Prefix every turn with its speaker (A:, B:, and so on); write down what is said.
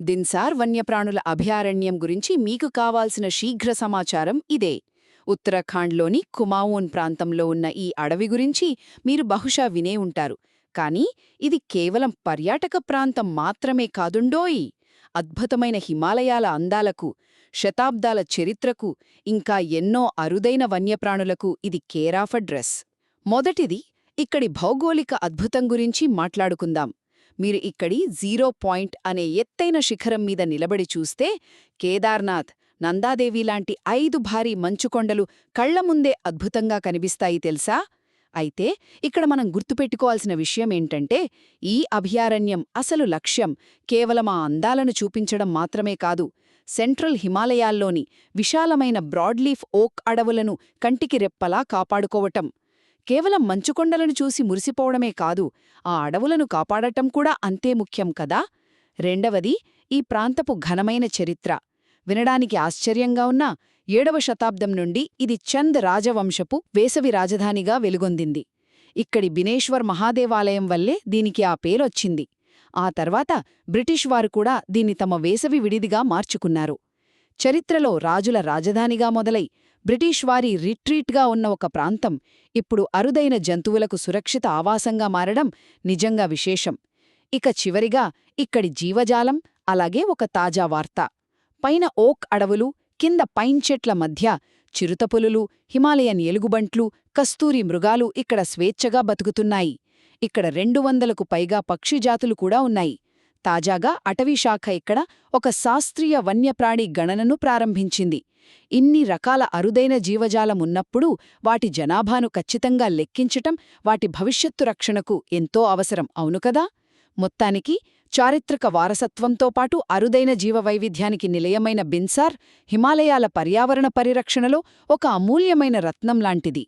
A: దిన్సార్ వన్యప్రాణుల అభయారణ్యం గురించి మీకు కావాల్సిన శీఘ్ర సమాచారం ఇదే. ఉత్తరాఖండ్లోని కుమావోన్ ప్రాంతంలో ఉన్న ఈ అడవి గురించి మీరు బహుశా వినే ఉంటారు. కానీ ఇది కేవలం పర్యాటక ప్రాంతం మాత్రమే కాదుండోయ్. అద్భుతమైన హిమాలయాల అందాలకు, శతాబ్దాల చరిత్రకు, ఇంకా ఎన్నో అరుదైన వన్యప్రాణులకు ఇది కేరాఫ్ అడ్రస్. మొదటిది, ఇక్కడి భౌగోళిక అద్భుతం గురించి మాట్లాడుకుందాం. మీరు ఇక్కడి 0 పాయింట్ అనే ఎత్తైన శిఖరం మీద నిలబడి చూస్తే కేదార్నాథ్, నందాదేవి లాంటి 5 భారీ మంచుకొండలు కళ్ల ముందే అద్భుతంగా కనిపిస్తాయి తెలుసా. అయితే ఇక్కడ మనం గుర్తుపెట్టుకోవాల్సిన విషయమేంటంటే, ఈ అభయారణ్యం అసలు లక్ష్యం కేవలం ఆ అందాలను చూపించడం మాత్రమే కాదు, సెంట్రల్ హిమాలయాల్లోని విశాలమైన బ్రాడ్లీఫ్ ఓక్ అడవులను కంటికి రెప్పలా కాపాడుకోవటం. కేవలం మంచుకొండలను చూసి మురిసిపోవడమే కాదు, ఆ అడవులను కాపాడటం కూడా అంతే ముఖ్యం కదా. రెండవది, ఈ ప్రాంతపు ఘనమైన చరిత్ర. వినడానికి ఆశ్చర్యంగా ఉన్నా 7వ శతాబ్దం నుండి ఇది చంద్ రాజవంశపు వేసవి రాజధానిగా వెలుగొందింది. ఇక్కడి బినేశ్వర్ మహాదేవాలయం వల్లే దీనికి ఆ పేరొచ్చింది. ఆ తర్వాత బ్రిటిష్ వారు కూడా దీన్ని తమ వేసవి విడిదిగా మార్చుకున్నారు. చరిత్రలో రాజుల రాజధానిగా మొదలై బ్రిటిష్ వారి రిట్రీట్గా ఉన్న ఒక ప్రాంతం ఇప్పుడు అరుదైన జంతువులకు సురక్షిత ఆవాసంగా మారడం నిజంగా విశేషం. ఇక చివరిగా ఇక్కడి జీవజాలం, అలాగే ఒక తాజా వార్త. పైన ఓక్ అడవులు, కింద పైన్ చెట్ల మధ్య చిరుతపులులు, హిమాలయన్ ఎలుగుబంట్లు, కస్తూరి మృగాలు ఇక్కడ స్వేచ్ఛగా బతుకుతున్నాయి. ఇక్కడ 200కు పైగా పక్షిజాతులు కూడా ఉన్నాయి. తాజాగా అటవీశాఖ ఇక్కడ ఒక శాస్త్రీయ వన్యప్రాణి గణనను ప్రారంభించింది. ఇన్ని రకాల అరుదైన జీవజాలమున్నప్పుడు వాటి జనాభాను ఖచ్చితంగా లెక్కించటం వాటి భవిష్యత్తు రక్షణకు ఎంతో అవసరం, అవును కదా. మొత్తానికి చారిత్రక వారసత్వంతో పాటు అరుదైన జీవవైవిధ్యానికి నిలయమైన బిన్సార్ హిమాలయాల పర్యావరణ పరిరక్షణలో ఒక అమూల్యమైన రత్నం లాంటిది.